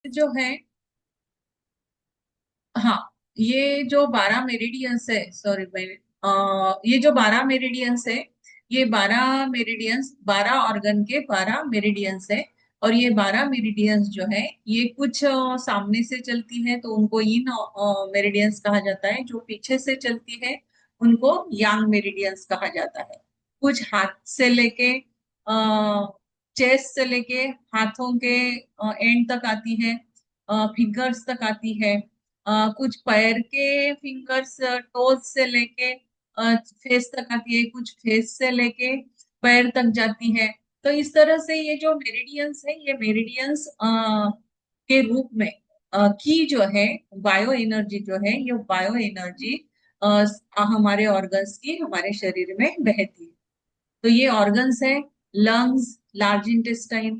जो है, हाँ, ये जो 12 मेरिडियंस है, सॉरी मैंने ये जो 12 मेरिडियंस है, ये 12 मेरिडियंस 12 ऑर्गन के 12 मेरिडियंस है। और ये 12 मेरिडियंस जो है, ये कुछ सामने से चलती है तो उनको इन मेरिडियंस कहा जाता है। जो पीछे से चलती है उनको यांग मेरिडियंस कहा जाता है। कुछ हाथ से लेके चेस्ट से लेके हाथों के एंड तक आती है, फिंगर्स तक आती है। कुछ पैर के फिंगर्स टोज से लेके फेस तक आती है, कुछ फेस से लेके पैर तक जाती है। तो इस तरह से ये जो मेरिडियंस है, ये मेरिडियंस के रूप में की जो है बायो एनर्जी जो है, ये बायो एनर्जी हमारे ऑर्गन्स की हमारे शरीर में बहती है। तो ये ऑर्गन्स है: lungs, large intestine,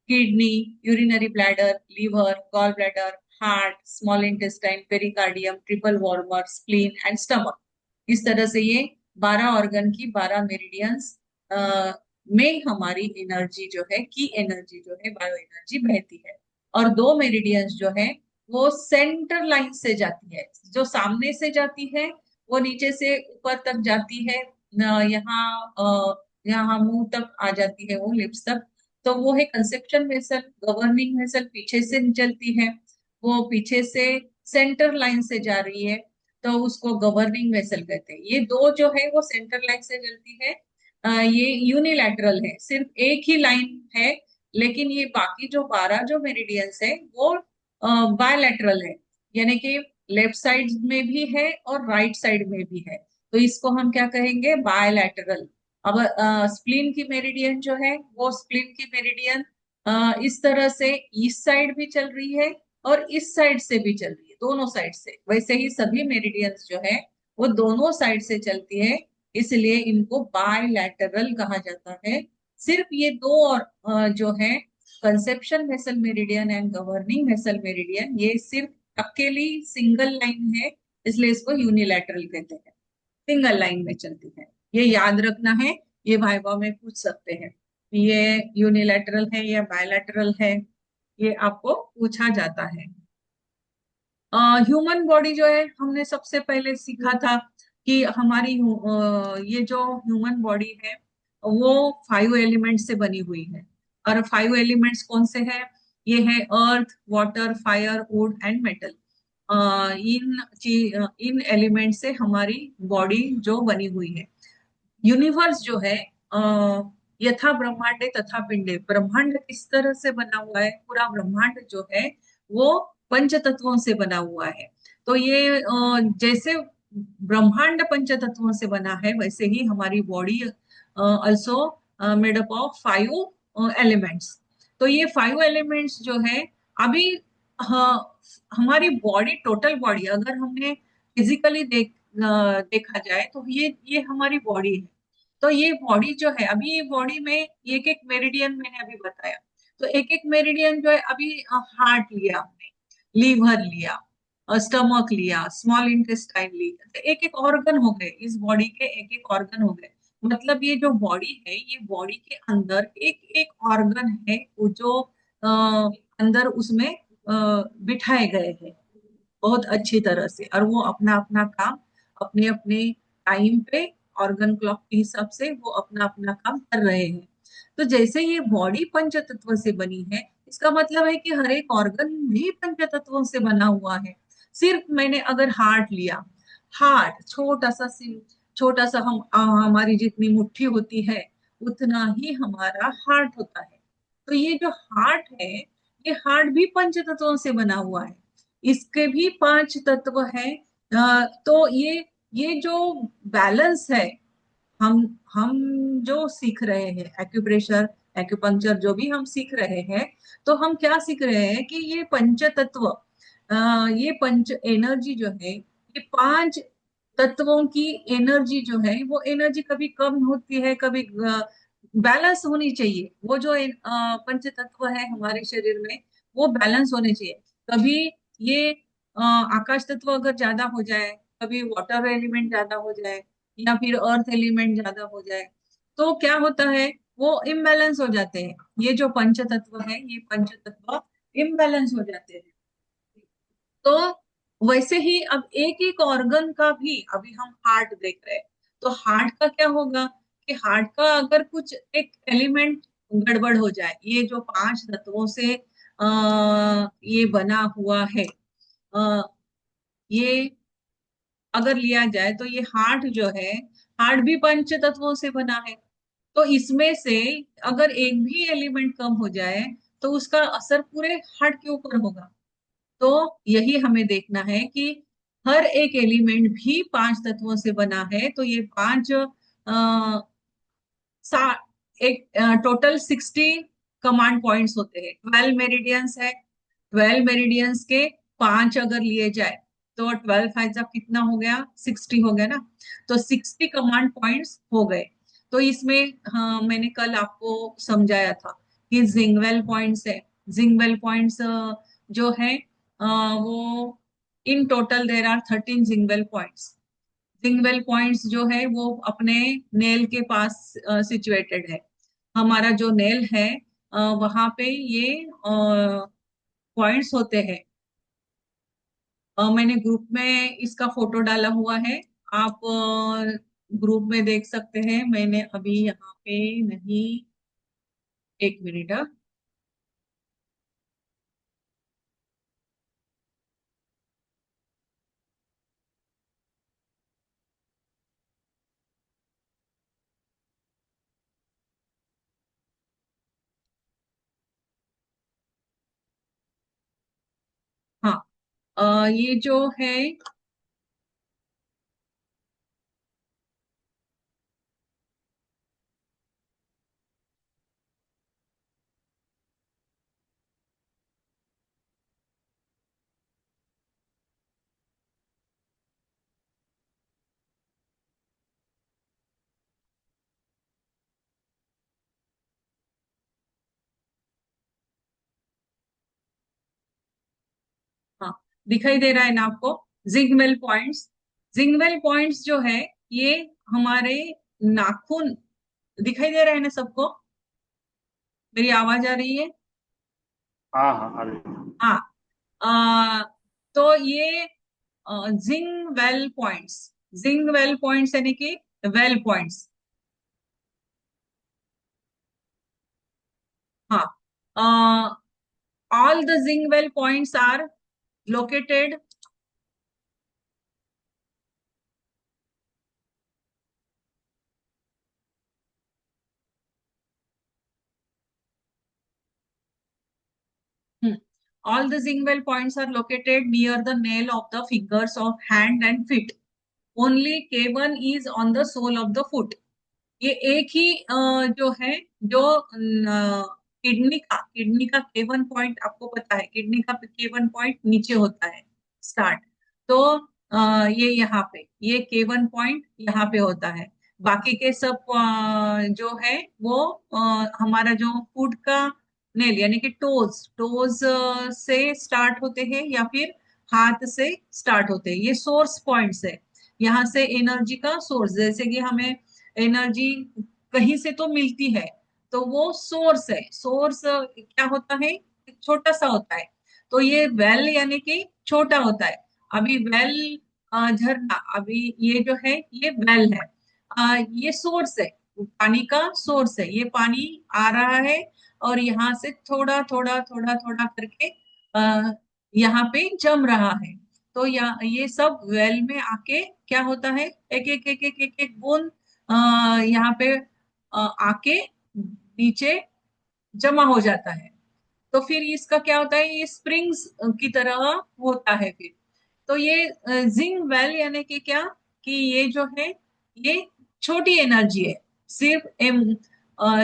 kidney, urinary bladder, liver, gall bladder, heart, small intestine, pericardium, triple warmer, spleen and stomach. इस तरह से ये 12 ऑर्गन की 12 मेरिडियंस में हमारी एनर्जी जो है, की एनर्जी जो है, बायो एनर्जी बहती है। और दो मेरिडियंस जो है, वो सेंटर लाइन से जाती है। जो सामने से जाती है वो नीचे से ऊपर तक जाती है, यहाँ मुंह तक आ जाती है, वो लिप्स तक। तो वो है कंसेप्शन वेसल। गवर्निंग वेसल पीछे से निकलती है, वो पीछे से सेंटर लाइन से जा रही है, तो उसको गवर्निंग वेसल कहते हैं। ये दो जो है वो सेंटर लाइन से चलती है। ये यूनिलैटरल है, सिर्फ एक ही लाइन है। लेकिन ये बाकी जो 12 जो मेरिडियंस है वो बायलैटरल है, यानी कि लेफ्ट साइड में भी है और राइट साइड में भी है। तो इसको हम क्या कहेंगे? बायलैटरल। अब स्प्लीन की मेरिडियन जो है, वो स्प्लीन की मेरिडियन इस तरह से ईस्ट साइड भी चल रही है और इस साइड से भी चल रही है, दोनों साइड से। वैसे ही सभी मेरिडियंस जो है वो दोनों साइड से चलती है, इसलिए इनको बायलैटरल कहा जाता है। सिर्फ ये दो और जो है, conception vessel meridian and governing vessel meridian, ये सिर्फ अकेली सिंगल लाइन है, इसलिए इसको यूनिलैटरल कहते हैं। सिंगल लाइन में चलती है, ये याद रखना है। ये वाइवा में पूछ सकते हैं, ये यूनिलैटरल है या बायलैटरल है, ये आपको पूछा जाता है। ह्यूमन बॉडी जो है, हमने सबसे पहले सीखा था कि हमारी ये जो ह्यूमन बॉडी है वो 5 एलिमेंट से बनी हुई है। और 5 एलिमेंट्स कौन से हैं? ये है earth, water, fire, wood and metal. इन एलिमेंट से हमारी बॉडी जो बनी हुई है। यूनिवर्स जो है, यथा ब्रह्मांडे तथा पिंडे, ब्रह्मांड किस तरह से बना हुआ है? पूरा ब्रह्मांड जो है वो पंच तत्वों से बना हुआ है। तो ये जैसे ब्रह्मांड पंच तत्वों से बना है, वैसे ही हमारी body also made up of 5 elements. तो ये 5 एलिमेंट्स जो है, अभी हमारी बॉडी, टोटल बॉडी अगर हमने फिजिकली देखा जाए तो ये हमारी बॉडी है। तो ये बॉडी जो है, अभी ये बॉडी में एक एक मेरिडियन मैंने अभी बताया। तो एक एक मेरिडियन जो है, अभी हार्ट लिया हमने, लीवर लिया, स्टमक लिया, स्मॉल इंटेस्टाइन लिया, तो एक एक ऑर्गन हो गए, इस बॉडी के एक एक ऑर्गन हो गए। मतलब ये जो बॉडी है, ये बॉडी के अंदर एक एक ऑर्गन है, वो जो अंदर उसमें बिठाए गए हैं बहुत अच्छी तरह से, और वो अपना अपना काम अपने अपने टाइम पे, ऑर्गन क्लॉक के हिसाब से वो अपना अपना काम कर रहे हैं। तो जैसे ये बॉडी पंच तत्व से बनी है, इसका मतलब है कि हर एक ऑर्गन भी पंच तत्वों से बना हुआ है। सिर्फ मैंने अगर हार्ट लिया, हार्ट छोटा सा हमारी जितनी मुट्ठी होती है उतना ही हमारा हार्ट होता है। तो ये जो हार्ट है, ये हार्ट भी पंच तत्वों से बना हुआ है। इसके भी 5 तत्व हैं। तो ये जो बैलेंस है, हम हम जो सीख रहे हैं एक्यूप्रेशर, एक्यूपंक्चर जो भी हम सीख रहे हैं, तो हम क्या सीख रहे हैं कि ये पंच तत्व, ये पंच एनर्जी जो है, ये 5 तत्वों की एनर्जी जो है, वो एनर्जी कभी कम होती है, कभी बैलेंस होनी चाहिए। वो जो पंच तत्व है हमारे शरीर में, वो बैलेंस होने चाहिए। कभी ये आकाश तत्व अगर ज्यादा हो जाए, कभी वाटर एलिमेंट ज्यादा हो जाए, या फिर अर्थ एलिमेंट ज्यादा हो जाए, तो क्या होता है? वो इम्बैलेंस हो जाते हैं। ये जो पंच तत्व है, ये पंच तत्व इम्बैलेंस हो जाते हैं। तो वैसे ही अब एक एक ऑर्गन का भी, अभी हम हार्ट देख रहे हैं, तो हार्ट का क्या होगा कि हार्ट का अगर कुछ एक एलिमेंट गड़बड़ हो जाए, ये जो पांच तत्वों से ये बना हुआ है, आ, ये अगर लिया जाए तो ये हार्ट जो है, हार्ट भी पंच तत्वों से बना है। तो इसमें से अगर एक भी एलिमेंट कम हो जाए तो उसका असर पूरे हार्ट के ऊपर होगा। तो यही हमें देखना है कि हर एक एलिमेंट भी पांच तत्वों से बना है। तो ये पांच सा एक टोटल 60 कमांड पॉइंट्स होते हैं, 12 मेरिडियंस है। 12 मेरिडियंस के पांच अगर लिए जाए तो 12 फाइव कितना हो गया, 60 हो गया ना। तो 60 कमांड पॉइंट्स हो गए। तो इसमें हाँ, मैंने कल आपको समझाया था कि जिंगवेल पॉइंट्स है। जिंगवेल पॉइंट्स जो है वो in total there are 13 jing well points. Jing well points जो है वो अपने नेल के पास सिचुएटेड है। हमारा जो नेल है वहां पे ये पॉइंट्स होते हैं। मैंने ग्रुप में इसका फोटो डाला हुआ है, आप ग्रुप में देख सकते हैं। मैंने अभी यहाँ पे नहीं, एक मिनट। हाँ, ये जो है, हाँ दिखाई दे रहा है ना आपको, जिंगवेल पॉइंट्स। जिंगवेल पॉइंट्स जो है ये हमारे नाखून, दिखाई दे रहा है ना सबको, मेरी आवाज आ रही है? हाँ हाँ, आ रही है। हाँ। आ, तो ये jing well points, jing well points यानी कि वेल पॉइंट्स। हाँ, all the jing well points are located. All the Zingwell points are located near the nail of the fingers of hand and feet. Only K1 is on the sole of the foot. ये एक ही जो है, जो kidney का K1 point आपको पता है, kidney का K1 पॉइंट नीचे होता है स्टार्ट। तो ये यहाँ पे ये K1 पॉइंट यहाँ पे होता है। बाकी के सब जो है वो हमारा जो फुट का नेल यानी कि टोज, टोज से स्टार्ट होते हैं या फिर हाथ से स्टार्ट होते हैं। ये सोर्स पॉइंट्स है, यहाँ से एनर्जी का सोर्स, जैसे कि हमें एनर्जी कहीं से तो मिलती है, तो वो सोर्स है। सोर्स क्या होता है, छोटा सा होता है। तो ये वेल यानी कि छोटा होता है। अभी वेल झरना, अभी ये जो है ये वेल है। ये सोर्स है, पानी का सोर्स है। ये पानी आ रहा है और यहाँ से थोड़ा थोड़ा थोड़ा थोड़ा करके आ, यहाँ पे जम रहा है। तो ये सब वेल में आके क्या होता है, एक एक एक एक एक एक बूंद यहाँ पे आके नीचे जमा हो जाता है। तो फिर इसका क्या होता है, ये स्प्रिंग्स की तरह होता है फिर। तो ये जिंक वेल यानी कि क्या, कि ये जो है ये छोटी एनर्जी है। सिर्फ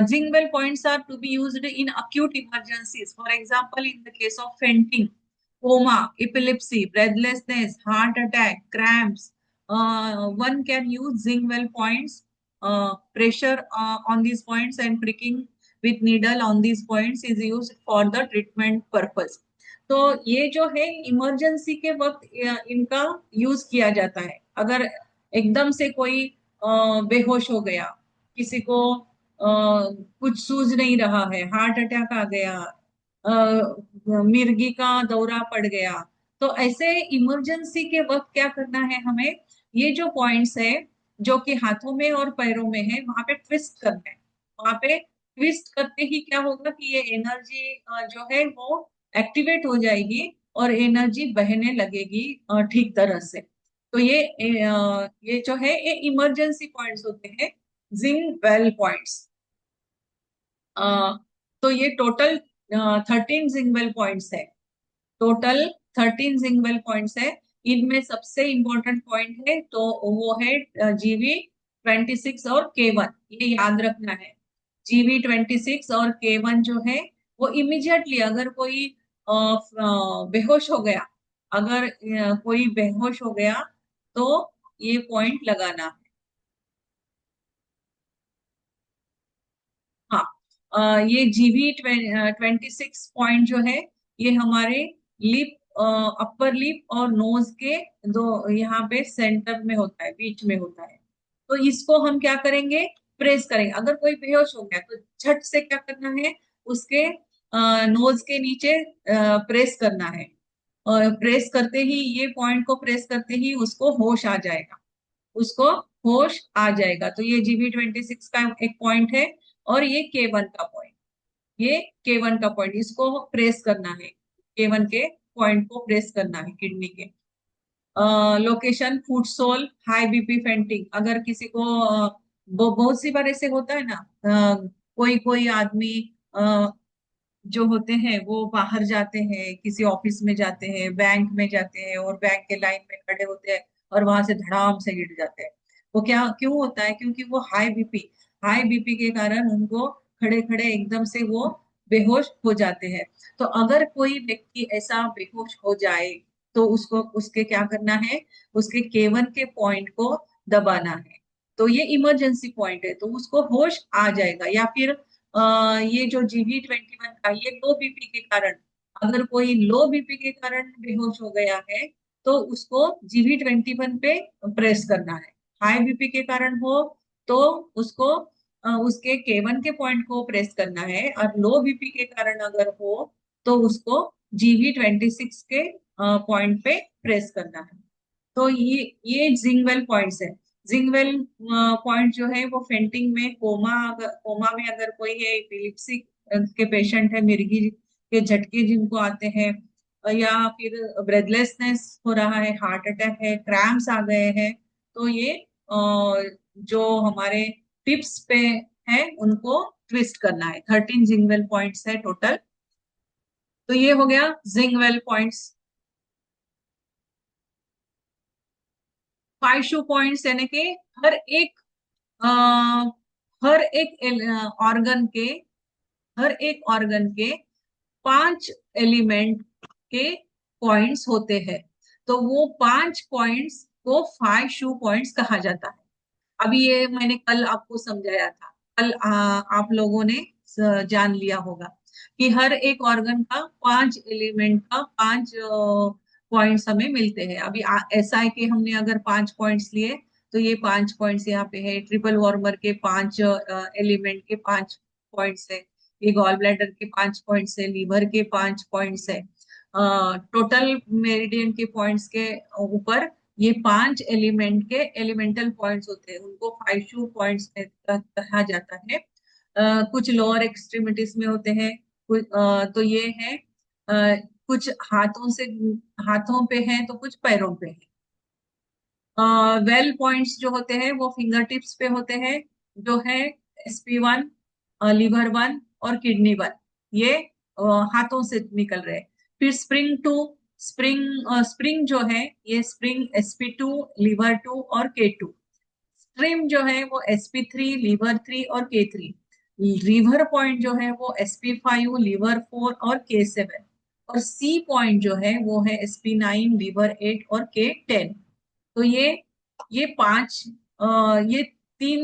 jing well points are to be used in acute emergencies, for example in the case of fainting, coma, epilepsy, breathlessness, heart attack, cramps. One can use zinc well points, pressure on these points and pricking with needle on these points is used for the treatment purpose. तो ये जो है emergency के वक्त इनका use किया जाता है। अगर एकदम से कोई बेहोश हो गया, किसी को कुछ सूझ नहीं रहा है, हार्ट अटैक आ गया, मिर्गी का दौरा पड़ गया। तो ऐसे इमरजेंसी के वक्त क्या करना है हमें, ये जो पॉइंट्स है जो कि हाथों में और पैरों में है, वहां पे ट्विस्ट करना है। वहां पे ट्विस्ट करते ही क्या होगा कि ये एनर्जी जो है वो एक्टिवेट हो जाएगी और एनर्जी बहने लगेगी ठीक तरह से। तो ये जो है ये इमरजेंसी पॉइंट्स होते हैं, जिंग बेल पॉइंट्स। तो ये टोटल 13 जिंगवेल पॉइंट्स है। टोटल 13 जिंगवेल पॉइंट्स है। इनमें सबसे इंपॉर्टेंट पॉइंट है तो वो है GV26 और K1, ये याद रखना है। GV26 और K1 जो है वो इमिजिएटली अगर कोई बेहोश हो गया, अगर कोई बेहोश हो गया तो ये पॉइंट लगाना है। हाँ, ये GV26 पॉइंट जो है ये हमारे लिप, अपर लिप और नोज के दो यहाँ पे सेंटर में होता है, बीच में होता है। तो इसको हम क्या करेंगे, प्रेस करेंगे। अगर कोई बेहोश हो गया तो झट से क्या करना है, उसके नोज के नीचे प्रेस करना है। और प्रेस करते ही, ये पॉइंट को प्रेस करते ही उसको होश आ जाएगा, उसको होश आ जाएगा। तो ये GV26 का एक पॉइंट है। और ये K1 का पॉइंट, ये K1 का पॉइंट, इसको प्रेस करना है। K1 के पॉइंट को प्रेस करना है किडनी के। Location foot sole, high BP fainting. अगर किसी को बहुत सी बार ऐसे होता है ना, कोई कोई आदमी जो होते हैं वो बाहर जाते हैं, किसी ऑफिस में जाते हैं, बैंक में जाते हैं और बैंक के लाइन में खड़े होते हैं और वहां से धड़ाम से गिर जाते हैं। वो क्या क्यों होता है, क्योंकि वो हाई बीपी के कारण उनको खड़े खड़े एकदम से वो बेहोश हो जाते हैं। तो अगर कोई व्यक्ति ऐसा बेहोश हो जाए तो उसको उसके क्या करना है, उसके K1 के पॉइंट को दबाना है। तो ये इमरजेंसी पॉइंट है, तो उसको होश आ जाएगा। या फिर ये जो GV21 का, ये लो बीपी के कारण, अगर कोई लो बीपी के कारण बेहोश हो गया है तो उसको GV21 पे प्रेस करना है। हाई बीपी के कारण हो तो उसको उसके K1 के पॉइंट को प्रेस करना है। और लो बीपी के कारण अगर हो तो उसको GV26 के पॉइंट पे प्रेस करना है। तो ये जिंगवेल पॉइंट्स है। जिंगवेल पॉइंट जो है वो फेंटिंग में, कोमा में अगर कोई है, एपिलेप्सी के पेशेंट है, मिर्गी के झटके जिनको आते हैं, या फिर ब्रेथलेसनेस हो रहा है, हार्ट अटैक है, क्रैम्स आ गए हैं, तो ये जो हमारे टिप्स पे है उनको ट्विस्ट करना है। 13 जिंगवेल पॉइंट्स है टोटल। तो ये हो गया जिंगवेल पॉइंट्स। 5 शू पॉइंट्स यानी कि हर एक अ, हर एक ऑर्गन के, हर एक ऑर्गन के 5 एलिमेंट के पॉइंट्स होते हैं। तो वो 5 पॉइंट्स को 5 शू पॉइंट्स कहा जाता है। अभी ये मैंने कल आपको समझाया था। कल आप लोगों ने जान लिया होगा कि हर एक ऑर्गन का 5 एलिमेंट का 5 पॉइंट्स हमें मिलते हैं। अभी ऐसा है कि हमने अगर 5 पॉइंट्स लिए तो ये 5 पॉइंट्स यहाँ पे है। ट्रिपल वार्मर के 5 एलिमेंट के 5 पॉइंट्स है। ये गॉल ब्लैडर के 5 पॉइंट्स है, लीवर के 5 पॉइंट्स है। टोटल मेरिडियन के पॉइंट्स के ऊपर ये 5 एलिमेंट के एलिमेंटल पॉइंट्स होते हैं, उनको 5 शू पॉइंट्स कहा जाता है। कुछ लोअर एक्सट्रीमिटीज में होते हैं, तो ये है कुछ हाथों से, हाथों पे है तो कुछ पैरों पे है। वेल पॉइंट्स जो होते हैं वो फिंगर टिप्स पे होते हैं, जो है SP1, लिवर 1 और किडनी 1, ये हाथों से निकल रहे हैं। फिर स्प्रिंग जो है, ये स्प्रिंग SP2, लिवर 2 और K2। स्ट्रीम जो है वो SP3, लिवर 3 और K3। रिवर पॉइंट जो है वो SP5, लिवर 4 और K7। और सी पॉइंट जो है वो है SP9, लिवर 8 और K10। तो ये 5, ये 3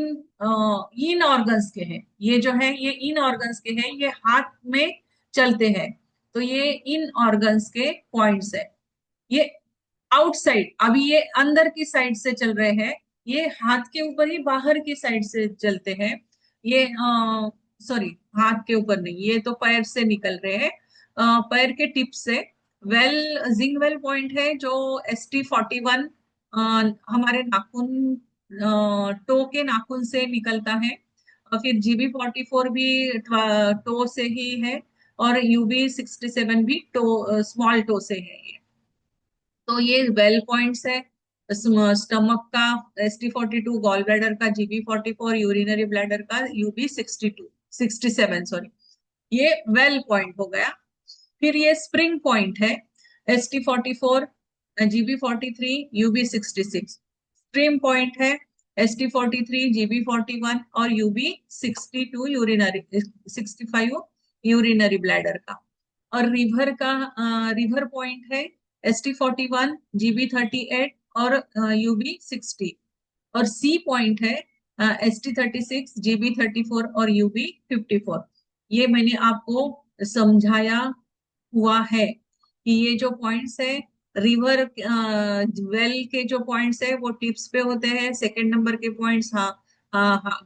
इन ऑर्गन्स के हैं। ये जो है ये इन ऑर्गन्स के हैं, ये हाथ में चलते हैं। तो ये इन ऑर्गन्स के पॉइंट्स है। ये आउटसाइड, अभी ये अंदर की साइड से चल रहे हैं, ये हाथ के ऊपर ही बाहर की साइड से चलते हैं। ये सॉरी, हाथ के ऊपर नहीं, ये तो पैर से निकल रहे हैं। पैर के टिप से। वेल जिंग वेल पॉइंट है जो ST41 हमारे नाखून, टो के नाखून से निकलता है। और फिर GB44 भी टो से ही है। और UB67 भी टो, स्मॉल टो से है ये। तो ये वेल पॉइंट्स है स्टमक का। ST42 गॉल ब्लैडर का, GB44 यूरिनरी ब्लैडर का, UB67 सॉरी, ये वेल पॉइंट हो गया। फिर ये स्प्रिंग पॉइंट है, ST44, GB43, UB66। Stream point है ST43, GB41 और UB62 यूरिनरी, 65 यूरिनरी ब्लैडर का। और रिवर पॉइंट है ST41, GB38 और UB60। और सी पॉइंट है ST36, GB34 और UB54। ये मैंने आपको समझाया हुआ है कि ये जो पॉइंट्स है रिवर वेल के जो पॉइंट्स है वो टिप्स पे होते हैं। सेकंड नंबर के पॉइंट्स हाँ,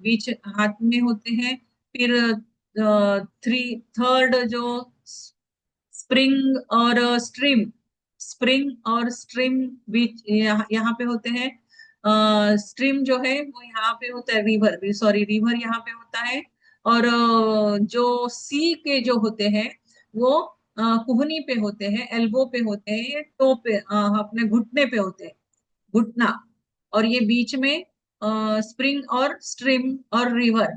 बीच हाथ में होते हैं। फिर थर्ड जो स्प्रिंग और स्ट्रीम, स्प्रिंग और स्ट्रीम बीच यहाँ पे होते हैं। स्ट्रीम जो है वो यहाँ पे होता है, रिवर सॉरी रिवर यहाँ पे होता है। और जो सी के जो होते हैं वो कुहनी पे होते हैं, एल्बो पे होते हैं, ये टो पे, अपने घुटने पे होते हैं, घुटना। और ये बीच में स्प्रिंग और स्ट्रीम और रिवर।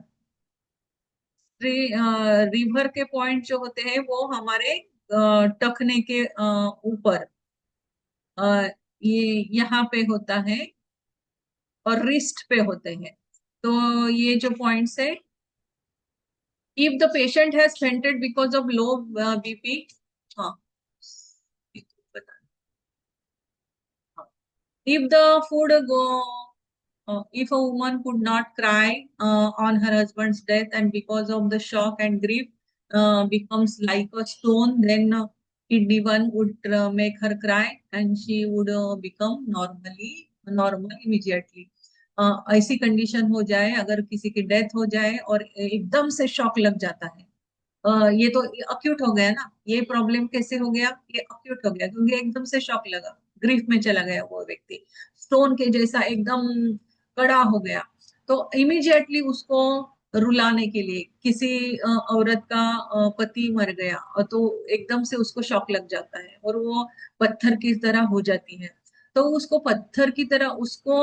रिवर के पॉइंट जो होते हैं वो हमारे टखने के ऊपर, अ, ये यहाँ पे होता है और रिस्ट पे होते हैं। तो ये जो पॉइंट्स है, if the patient has fainted because of low BP, हाँ, if the food go if a woman could not cry on her husband's death, and because of the shock and grief becomes like a stone, then kidney one would make her cry and she would become normal immediately. ऐसी condition हो जाए, अगर किसी की death हो जाए और एकदम से शॉक लग जाता है, ये तो अक्यूट हो गया ना। ये प्रॉब्लम कैसे हो गया, ये अक्यूट हो गया क्योंकि एकदम से शॉक लगा, ग्रीफ में चला गया वो व्यक्ति, स्टोन के जैसा एकदम कड़ा हो गया। तो इमीडिएटली उसको रुलाने के लिए, किसी औरत का पति मर गया और तो एकदम से उसको शॉक लग जाता है और वो पत्थर की तरह हो जाती है। तो उसको पत्थर की तरह उसको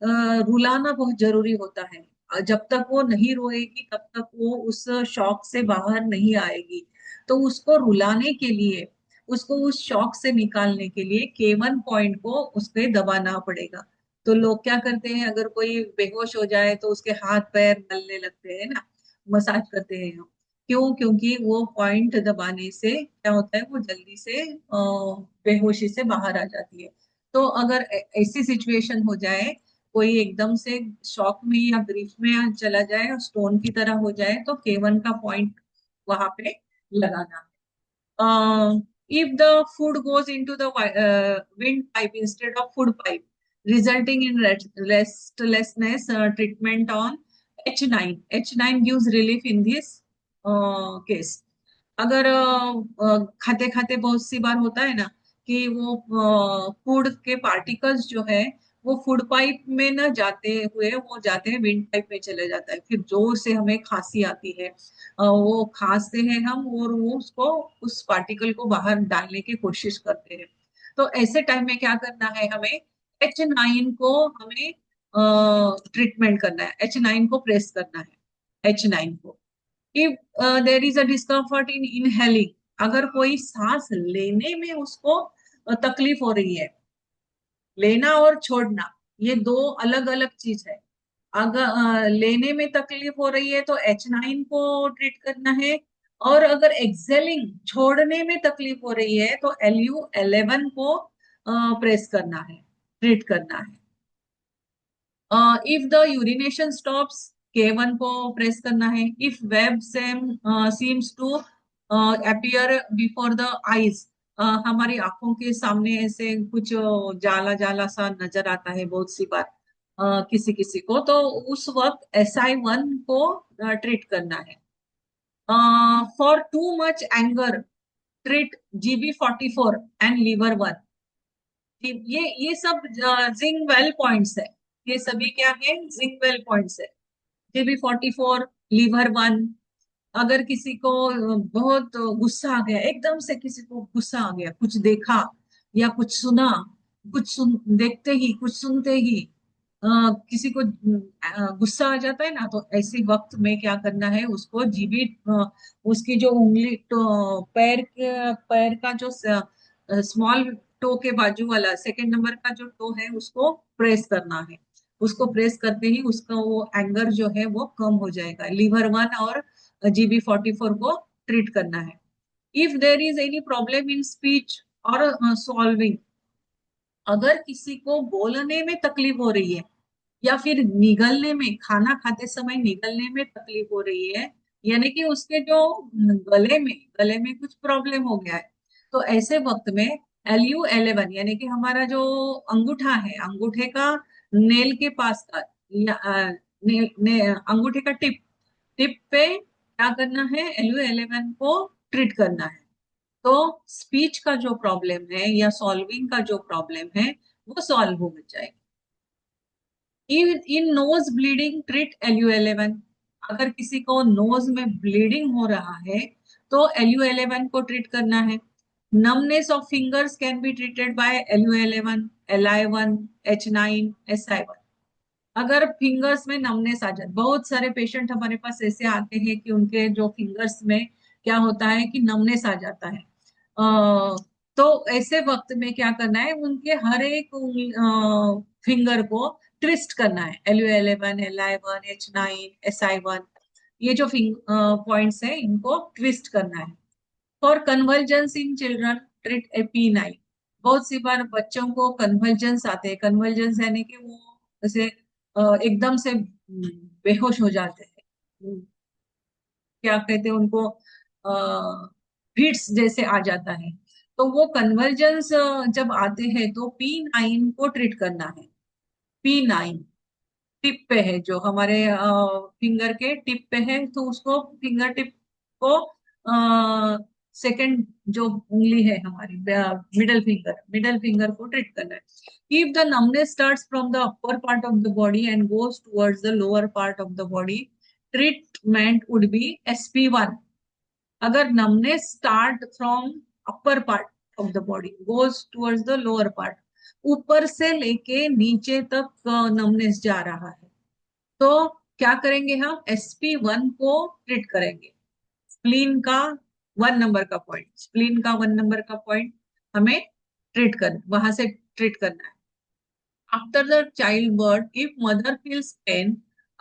रुलाना बहुत जरूरी होता है। जब तक वो नहीं रोएगी तब तक वो उस शॉक से बाहर नहीं आएगी। तो उसको रुलाने के लिए, उसको उस शॉक से निकालने के लिए K1 पॉइंट को उस पे दबाना पड़ेगा। तो लोग क्या करते हैं, अगर कोई बेहोश हो जाए तो उसके हाथ पैर मलने लगते हैं ना, मसाज करते हैं हम। क्यों? क्योंकि वो पॉइंट दबाने से क्या होता है, वो जल्दी से बेहोशी से बाहर आ जाती है। तो अगर ऐसी सिचुएशन हो जाए, कोई एकदम से शॉक में या ग्रीफ में चला जाए और स्टोन की तरह हो जाए, तो K1 का पॉइंट वहां पे लगाना है। If the food goes into the windpipe instead of food pipe, resulting in restlessness, treatment on H9. H9 gives relief in this case. अगर खाते खाते बहुत सी बार होता है ना कि वो फूड के पार्टिकल्स जो है वो फूड पाइप में न जाते हुए वो जाते हैं विंड पाइप में चले जाता है, फिर जोर से हमें खांसी आती है, वो खांसते हैं हम और वो उसको, उस पार्टिकल को बाहर डालने की कोशिश करते हैं। तो ऐसे टाइम में क्या करना है हमें, H9 को हमें ट्रीटमेंट करना है, H9 को प्रेस करना है, H9 को। If there is a discomfort in inhaling, अगर कोई सांस लेने में उसको तकलीफ हो रही है, लेना और छोड़ना ये दो अलग अलग चीज है। अगर लेने में तकलीफ हो रही है तो H9 को ट्रीट करना है। और अगर एक्सेलिंग, छोड़ने में तकलीफ हो रही है तो LU11 को प्रेस करना है, ट्रीट करना है। If the urination stops, K1 को प्रेस करना है। If web same seems to appear before the eyes, हमारी आंखों के सामने ऐसे कुछ जाला जाला सा नजर आता है बहुत सी बार किसी किसी को, तो उस वक्त SI1 को ट्रीट करना है। For too much anger treat GB44 and liver 1. ये सब जिंक वेल पॉइंट्स है, ये सभी क्या है, जिंक वेल पॉइंट्स है। GB44, liver 1। अगर किसी को बहुत गुस्सा आ गया, एकदम से किसी को गुस्सा आ गया, कुछ देखा या कुछ सुना, देखते ही कुछ सुनते ही अ, किसी को गुस्सा आ जाता है ना, तो ऐसे वक्त में क्या करना है, उसको जीबी उसकी जो उंगली तो पैर का जो स्मॉल टो के बाजू वाला सेकंड नंबर का जो टो है, उसको प्रेस करना है। उसको प्रेस करते ही उसका वो एंगर जो है वो कम हो जाएगा। लीवर 1 और GB44 को ट्रीट करना है। If there is any problem in speech और सॉल्विंग, अगर किसी को बोलने में तकलीफ हो रही है या फिर निगलने में, खाना खाते समय निगलने में तकलीफ हो रही है, यानी कि उसके जो गले में कुछ प्रॉब्लम हो गया है, तो ऐसे वक्त में LU11 यानी कि हमारा जो अंगूठा है, अंगूठे का नेल के पास का अंगूठे का टिप टिप पे क्या करना है, LU11 को ट्रीट करना है। तो स्पीच का जो प्रॉब्लम है या सॉल्विंग का जो प्रॉब्लम है वो सॉल्व हो जाएगा। इन नोज ब्लीडिंग ट्रीट LU11। अगर किसी को नोज में ब्लीडिंग हो रहा है तो LU11 को ट्रीट करना है। Numbness of fingers can be treated by LU11, LI1, H9, SI1। अगर फिंगर्स में नमनेस आ जाए, बहुत सारे पेशेंट हमारे पास ऐसे आते हैं कि उनके जो फिंगर्स में क्या होता है कि नमनेस आ जाता है। तो ऐसे वक्त में क्या करना है, उनके हर एक फिंगर को ट्विस्ट करना है। LU11, LI1, H9, SI1, ये जो पॉइंट्स है इनको ट्विस्ट करना है। For convergence in children treat P9। बहुत सी बार बच्चों को कन्वर्जेंस आते हैं। कन्वर्जेंस यानी कि वो जैसे एकदम से बेहोश हो जाते हैं, क्या कहते हैं उनको, फिट्स जैसे आ जाता है। तो वो कन्वर्जेंस जब आते हैं तो P9 को ट्रीट करना है। P9 टिप पे है, जो हमारे फिंगर के टिप पे है, तो उसको फिंगर टिप को सेकंड जो उंगली है हमारी, मिडल फिंगर को ट्रीट करना है। If the numbness starts from the upper part of the body and goes towards the lower part of the body, treatment would be SP1। अगर numbness start from upper part of the body goes towards the lower part, ऊपर से लेके नीचे तक numbness जा रहा है, तो क्या करेंगे, हम SP1 को ट्रीट करेंगे। स्प्लीन का 1 नंबर का पॉइंट, स्प्लीन का 1 नंबर का पॉइंट हमें ट्रीट करना, वहां से ट्रीट करना है। After the childbirth, if mother feels pain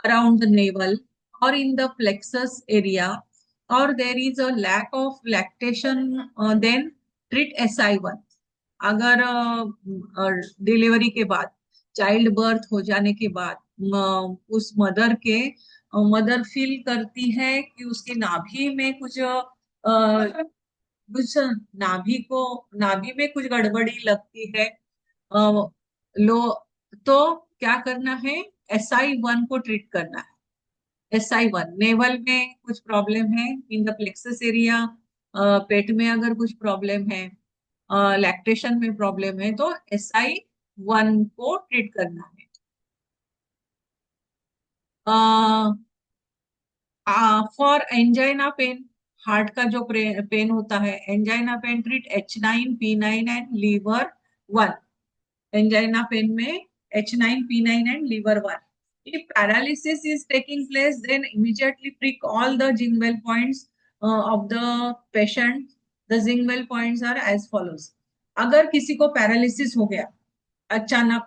around the navel or in the plexus area, or there is a lack of lactation, then treat SI1। अगर delivery के बाद, चाइल्ड बर्थ हो जाने के बाद उस मदर फील करती है कि उसकी नाभि में कुछ नाभि में कुछ गड़बड़ी लगती है, लो, तो क्या करना है, SI1 को ट्रीट करना है। SI1 नेवल में कुछ प्रॉब्लम है, इन द प्लेक्सस एरिया, पेट में अगर कुछ प्रॉब्लम है, लैक्टेशन में प्रॉब्लम है, तो SI1 को ट्रीट करना है। फॉर एंजाइना पेन, हार्ट का जो पेन होता है, angina pain treat H9, P9 and liver 1। angina pain में H9, P9 and liver 1। If paralysis is taking place, then immediately prick all the Zinwell points of the patient. The Zinwell points are as follows। अगर किसी को paralysis हो गया, अचानक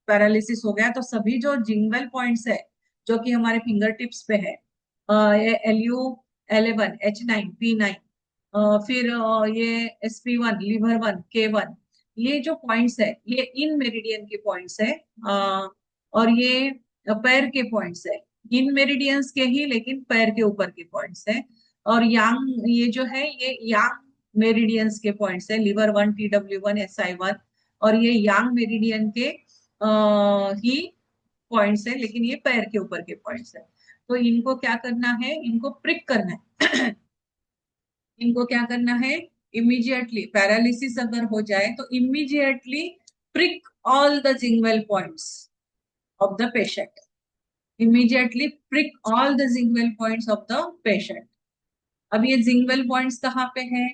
paralysis हो गया, तो सभी जो जिंगवेल पॉइंट्स है जो कि हमारे फिंगर टिप्स पे है, LU11, H9, P9, फिर ये SP1, लीवर 1, K1, ये जो पॉइंट्स है ये इन मेरिडियन के पॉइंट्स है, और ये पैर के पॉइंट्स है, इन मेरिडियंस के ही लेकिन पैर के ऊपर के पॉइंट्स है। और यांग, ये जो है ये यांग मेरिडियंस के पॉइंट्स है, लीवर 1, TW1, SI1, और ये यांग मेरिडियन के ही पॉइंट्स है, लेकिन ये पैर के ऊपर के पॉइंट्स है। तो इनको क्या करना है, इनको प्रिक करना है। इनको क्या करना है, इमीडिएटली पैरालिसिस अगर हो जाए तो immediately prick all the zingual points of the patient. Immediately prick all the zingual points of the patient. अब ये जिंगवेल पॉइंट्स कहाँ पे है,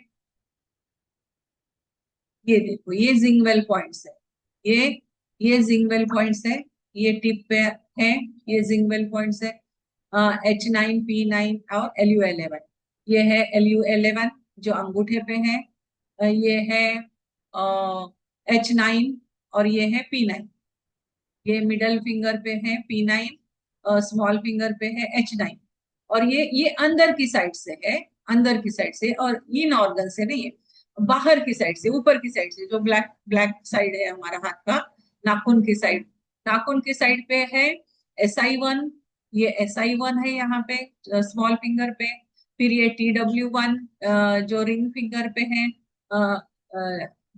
ये देखो ये जिंगवेल पॉइंट्स है, ये ये जिंगवेल पॉइंट्स है, ये टिप पे है, ये जिंगवेल पॉइंट्स है, H9 P9 और LU11। ये है LU11 जो अंगूठे पे है, ये है H9 और ये है P9। ये मिडल फिंगर पे है P9, स्मॉल फिंगर पे है H9। और ये अंदर की साइड से है, अंदर की साइड से, और इन ऑर्गन से नहीं है, बाहर की साइड से, ऊपर की साइड से, जो ब्लैक ब्लैक साइड है हमारा हाथ का, नाखून की साइड, नाखून की साइड पे है SI1। ये SI1 है यहाँ पे स्मॉल फिंगर पे। फिर ये TW1 जो रिंग फिंगर पे है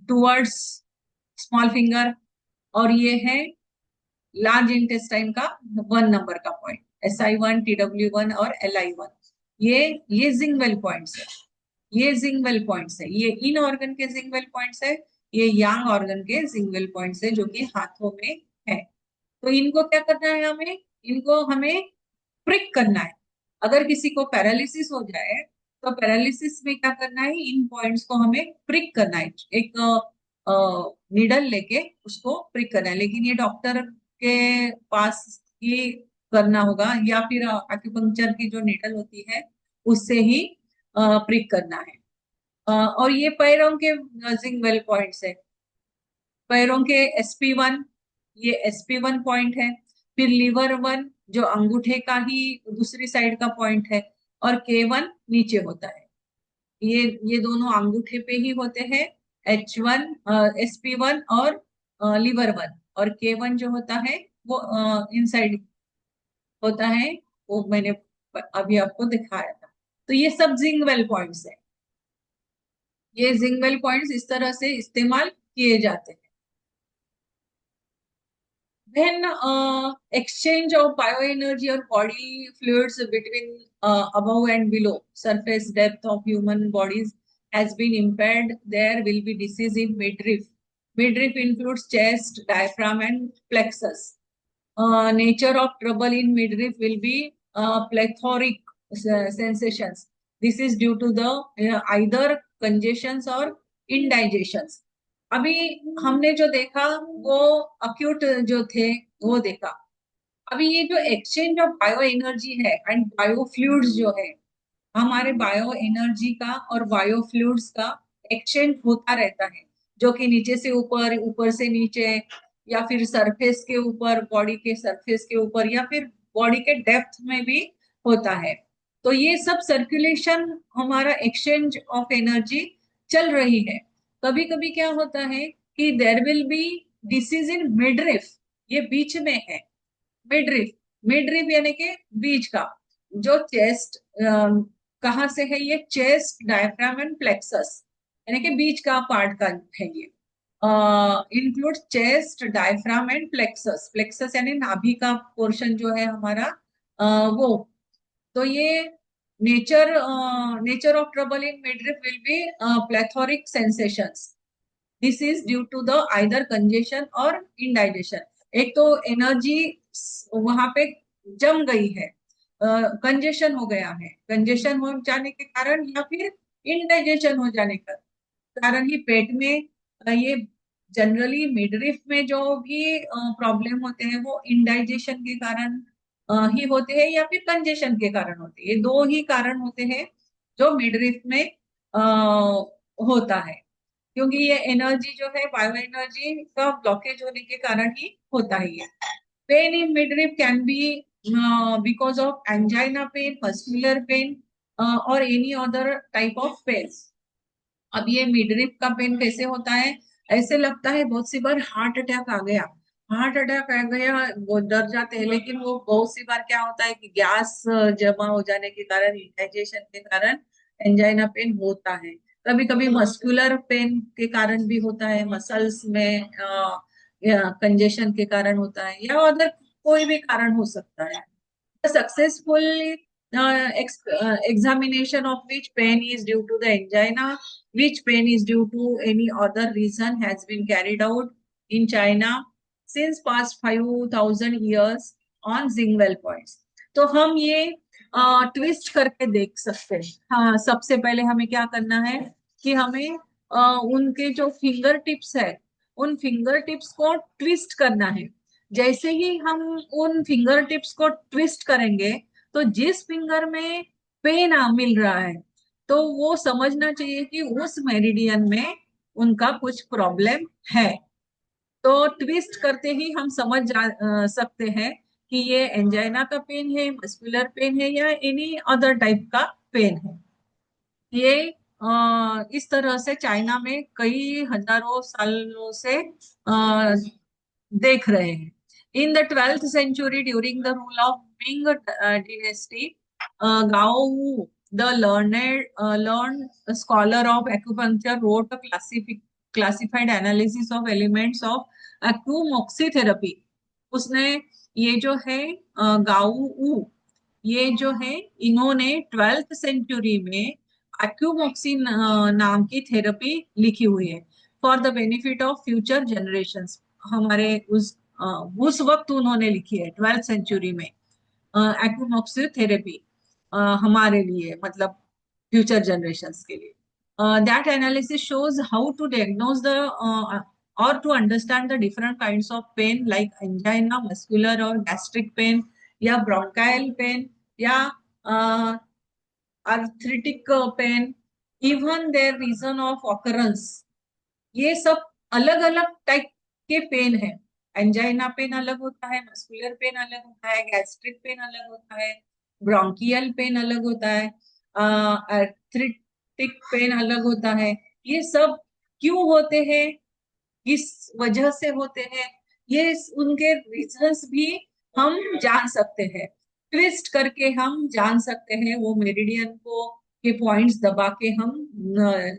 टूवर्ड्स स्मॉल फिंगर। और ये है लार्ज इंटेस्टाइन का 1 नंबर का पॉइंट, SI1, TW1 और LI1। ये जिंगवेल पॉइंट्स है, ये जिंगवेल पॉइंट्स है, ये इन ऑर्गन के जिंगवेल पॉइंट्स है, ये यांग ऑर्गन के जिंगवेल पॉइंट्स है जो कि हाथों में है। तो इनको क्या करना है, हमें इनको हमें प्रिक करना है। अगर किसी को पैरालिसिस हो जाए तो पैरालिसिस में क्या करना है, इन पॉइंट्स को हमें प्रिक करना है, एक नीडल लेके उसको प्रिक करना है। लेकिन ये डॉक्टर के पास ही करना होगा, या फिर एक्यूपंक्चर की जो नीडल होती है उससे ही प्रिक करना है। और ये पैरों के जिंगवेल पॉइंट्स है, पैरों के SP1, ये SP1 पॉइंट है। फिर लीवर 1 जो अंगूठे का ही दूसरी साइड का पॉइंट है, और K1 नीचे होता है। ये दोनों अंगूठे पे ही होते हैं, H1 SP1 और लीवर 1। और K1 जो होता है वो इनसाइड होता है, वो मैंने अभी आपको दिखाया था। तो ये सब जिंगवेल पॉइंट्स है, ये जिंगवेल पॉइंट्स इस तरह से इस्तेमाल किए जाते हैं। Then exchange of bioenergy or body fluids between above and below surface depth of human bodies has been impaired. There will be disease in midriff. Midriff includes chest, diaphragm, and plexus. Nature of trouble in midriff will be plethoric sensations. This is due to the either congestions or indigestions. अभी हमने जो देखा वो acute जो थे वो देखा। अभी ये जो एक्सचेंज ऑफ बायो एनर्जी है एंड बायो फ्लूइड्स जो है, हमारे बायो एनर्जी का और बायो फ्लूइड्स का एक्सचेंज होता रहता है, जो कि नीचे से ऊपर, ऊपर से नीचे, या फिर सरफेस के ऊपर, बॉडी के सरफेस के ऊपर, या फिर बॉडी के डेप्थ में भी होता है। तो ये सब सर्कुलेशन, हमारा एक्सचेंज ऑफ एनर्जी चल रही है। कभी कभी क्या होता है कि there will be disease in midriff, ये बीच में है, मिडरिफ। मिडरिफ यानी कि बीच का, जो चेस्ट कहाँ से है, ये चेस्ट, डायफ्राम एंड प्लेक्सस, यानी कि बीच का पार्ट का है ये। Include chest, diaphragm and plexus. Plexus यानी नाभि का पोर्शन जो है हमारा, वो। तो ये nature of trouble in midriff will be plethoric sensations. This is due to the either congestion और इंडाइजेशन। एक तो एनर्जी वहां पे जम गई है, कंजेशन हो गया है, कंजेशन हो जाने के कारण, या फिर इंडाइजेशन हो जाने का कारण ही पेट में ये जनरली मिडरिफ में जो भी प्रॉब्लम होते हैं वो इंडाइजेशन के कारण ही होते हैं, या फिर कंजेशन के कारण होते हैं। ये दो ही कारण होते हैं जो मिडरिफ में होता है, क्योंकि ये एनर्जी जो है, बायो एनर्जी का ब्लॉकेज होने के कारण ही होता है ये। Pain in midriff can be because of angina pain, muscular pain, और any other type of pain. अब ये मिडरिफ का पेन कैसे होता है, ऐसे लगता है बहुत सी बार हार्ट अटैक आ गया, हार्ट अटैक आ गया, वो डर जाते हैं। लेकिन वो बहुत सी बार क्या होता है कि गैस जमा हो जाने के कारण, डाइजेशन के कारण एंजाइना पेन होता है। कभी कभी मस्कुलर पेन के कारण भी होता है, मसल्स में कंजेशन के कारण होता है, या अदर कोई भी कारण हो सकता है। Successfully examination of which pain is due to the angina, which pain is due to any other reason has been carried out in China since past 5,000 years on Zingwell points. तो हम ये twist करके देख सकते हैं. हाँ, सबसे पहले हमें क्या करना है कि हमें उनके जो फिंगर टिप्स है उन फिंगर टिप्स को ट्विस्ट करना है. जैसे ही हम उन फिंगर टिप्स को ट्विस्ट करेंगे तो जिस फिंगर में पेन मिल रहा है तो वो समझना चाहिए कि उस मेरिडियन में उनका कुछ प्रॉब्लम है. तो ट्विस्ट करते ही हम समझ सकते हैं कि ये एंजाइना का पेन है, मस्कुलर पेन है या एनी अदर टाइप का पेन है. ये इस तरह से चाइना में कई हजारों सालों से देख रहे हैं. In the 12th century during the rule of Ming dynasty, Gao Wu, the learned scholar of acupuncture, wrote a classified analysis of elements of acumoxytherapy. उसने ये जो है गाओ वू, ये जो है इन्होंने 12th सेंचुरी में एक्यूमोक्सी नाम की थेरेपी लिखी हुई है for the benefit of future generations. हमारे उस वक्त उन्होंने लिखी है 12th सेंचुरी में एक्यूमोक्सी थेरेपी हमारे लिए, मतलब फ्यूचर जनरेशंस के लिए. That analysis shows how to diagnose the or to understand the different kinds of pain like angina, muscular or gastric pain या bronchial pain या arthritic pain, even their reason of occurrence. ये सब अलग अलग type के pen है. Angina pen अलग होता है, मस्कुलर पेन अलग होता है, गैस्ट्रिक पेन अलग होता है, ब्रोंकियल पेन अलग होता है, आर्थरिटिक पेन अलग होता है. ये सब क्यों होते हैं, किस वजह से होते हैं, ये उनके रीजंस भी हम जान सकते हैं. ट्विस्ट करके हम जान सकते हैं, वो मेरिडियन को के पॉइंट्स दबा के हम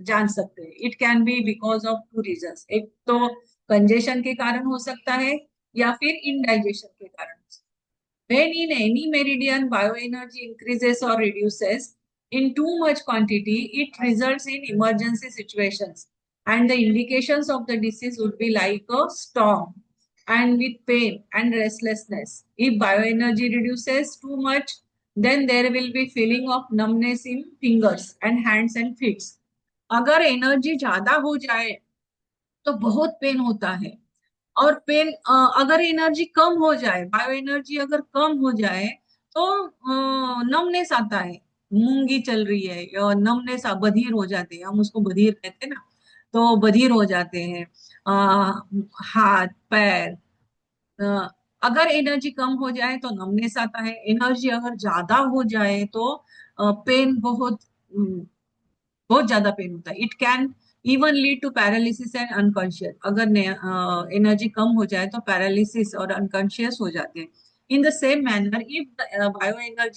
जान सकते हैं. It can be because of two reasons. एक तो कंजेशन के कारण हो सकता है या फिर इनडाइजेशन के कारण. When in any meridian bioenergy increases or reduces in too much quantity, it results in emergency situations. And the indications of the disease would be like a storm and with pain and restlessness. If bioenergy reduces too much, then there will be feeling of numbness in fingers and hands and feet. अगर energy ज्यादा हो जाए तो बहुत pen होता है. और pen अगर एनर्जी कम हो जाए, बायो एनर्जी अगर कम हो जाए तो नमनेस आता है. मूंगी चल रही है या नमनेस, बधिर हो जाते हैं, हम उसको बधिर कहते हैं ना, तो बधिर हो जाते हैं हाथ पैर. अ, अगर एनर्जी कम हो जाए तो नमनेस आता है. एनर्जी अगर ज्यादा हो जाए तो पेन बहुत ज्यादा पेन होता है. It can even lead to paralysis and unconscious. अगर एनर्जी कम हो जाए तो पैरालिसिस और अनकॉन्शियस हो जाते हैं. In the same manner if bio energy